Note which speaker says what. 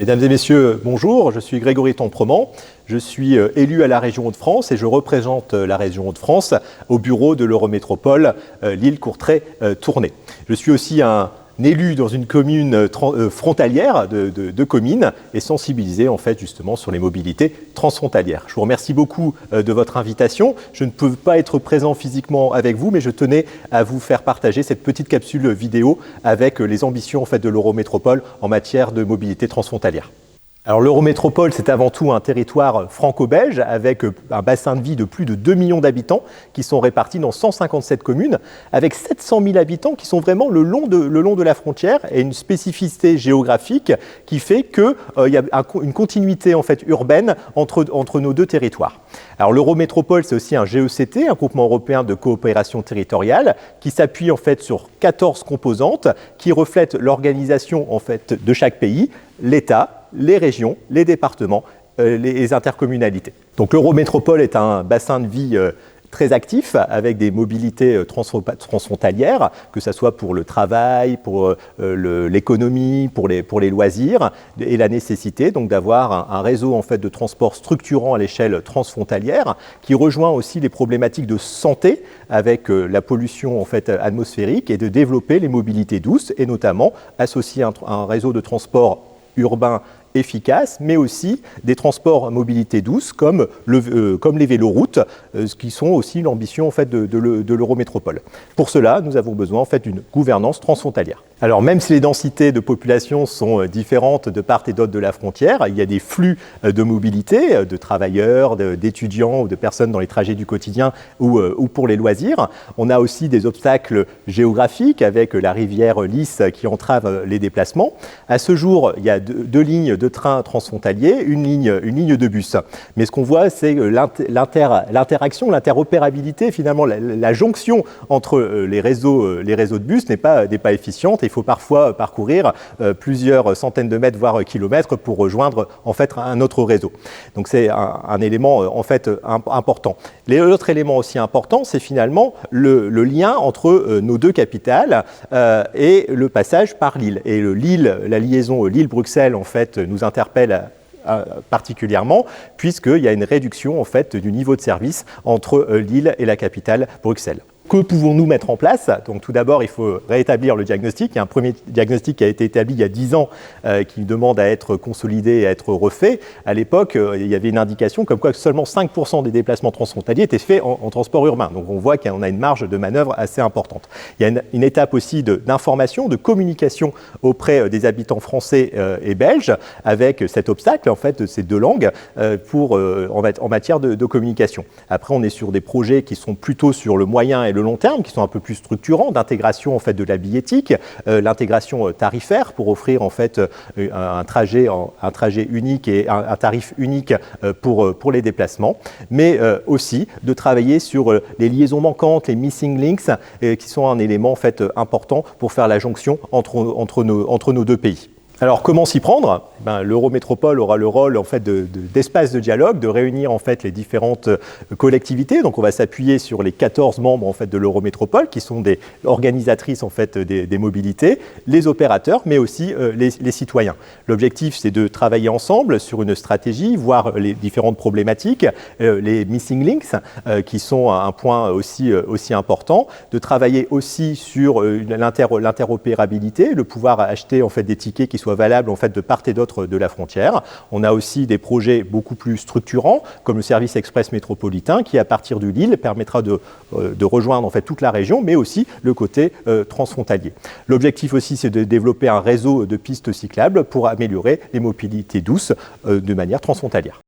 Speaker 1: Mesdames et messieurs, bonjour, je suis Grégory Tomprement, je suis élu à la région Hauts-de-France et je représente la région Hauts-de-France au bureau de l'Eurométropole Lille-Courtrai-Tournai. Je suis aussi un élu dans une commune frontalière de communes et sensibilisé en fait justement sur les mobilités transfrontalières. Je vous remercie beaucoup de votre invitation. Je ne peux pas être présent physiquement avec vous, mais je tenais à vous faire partager cette petite capsule vidéo avec les ambitions en fait de l'Eurométropole en matière de mobilité transfrontalière. Alors l'Eurométropole, c'est avant tout un territoire franco-belge avec un bassin de vie de plus de 2 millions d'habitants qui sont répartis dans 157 communes avec 700 000 habitants qui sont vraiment le long de la frontière et une spécificité géographique qui fait qu'il y a une continuité en fait urbaine entre nos deux territoires. Alors l'Eurométropole, c'est aussi un GECT, un groupement européen de coopération territoriale qui s'appuie en fait sur 14 composantes qui reflètent l'organisation en fait de chaque pays, l'État, les régions, les départements, les intercommunalités. Donc l'Eurométropole est un bassin de vie très actif avec des mobilités transfrontalières, que ce soit pour le travail, pour l'économie, pour les loisirs, et la nécessité donc d'avoir un réseau en fait de transport structurant à l'échelle transfrontalière qui rejoint aussi les problématiques de santé avec la pollution en fait atmosphérique et de développer les mobilités douces et notamment associer un réseau de transport urbain efficace, mais aussi des transports à mobilité douce comme les véloroutes, qui sont aussi l'ambition en fait, de l'Eurométropole. Pour cela, nous avons besoin en fait, d'une gouvernance transfrontalière. Alors même si les densités de population sont différentes de part et d'autre de la frontière, il y a des flux de mobilité, de travailleurs, d'étudiants ou de personnes dans les trajets du quotidien ou pour les loisirs. On a aussi des obstacles géographiques avec la rivière Lys qui entrave les déplacements. À ce jour, il y a deux lignes de train transfrontaliers, une ligne de bus. Mais ce qu'on voit, c'est l'interaction, l'interopérabilité, finalement la jonction entre les réseaux de bus n'est pas efficiente. Il faut parfois parcourir plusieurs centaines de mètres, voire kilomètres, pour rejoindre en fait un autre réseau. Donc c'est un élément en fait important. L'autre élément aussi important, c'est finalement le lien entre nos deux capitales et le passage par Lille. Et la liaison Lille-Bruxelles en fait nous interpelle particulièrement, puisqu'il y a une réduction en fait, du niveau de service entre Lille et la capitale Bruxelles. Que pouvons-nous mettre en place? Donc tout d'abord, il faut rétablir le diagnostic. Il y a un premier diagnostic qui a été établi il y a 10 ans qui demande à être consolidé et à être refait. À l'époque, il y avait une indication comme quoi seulement 5% des déplacements transfrontaliers étaient faits en transport urbain. Donc on voit qu'on a une marge de manœuvre assez importante. Il y a une étape aussi d'information, de communication auprès des habitants français et belges avec cet obstacle en fait, de ces deux langues en matière de communication. Après, on est sur des projets qui sont plutôt sur le moyen et le long terme, qui sont un peu plus structurants, d'intégration en fait de la billettique, l'intégration tarifaire pour offrir en fait un trajet unique et un tarif unique pour les déplacements, mais aussi de travailler sur les liaisons manquantes, les missing links, qui sont un élément en fait important pour faire la jonction entre nos deux pays. Alors comment s'y prendre? L'Eurométropole aura le rôle en fait d'espace de dialogue, de réunir en fait les différentes collectivités. Donc on va s'appuyer sur les 14 membres en fait de l'Eurométropole qui sont des organisatrices en fait des mobilités, les opérateurs, mais aussi les citoyens. L'objectif c'est de travailler ensemble sur une stratégie, voir les différentes problématiques, les missing links qui sont un point aussi important, de travailler aussi sur l'interopérabilité, le pouvoir acheter en fait des tickets qui soient valables en fait de part et d'autre de la frontière. On a aussi des projets beaucoup plus structurants comme le service express métropolitain qui à partir du Lille permettra de rejoindre en fait toute la région mais aussi le côté transfrontalier. L'objectif aussi c'est de développer un réseau de pistes cyclables pour améliorer les mobilités douces de manière transfrontalière.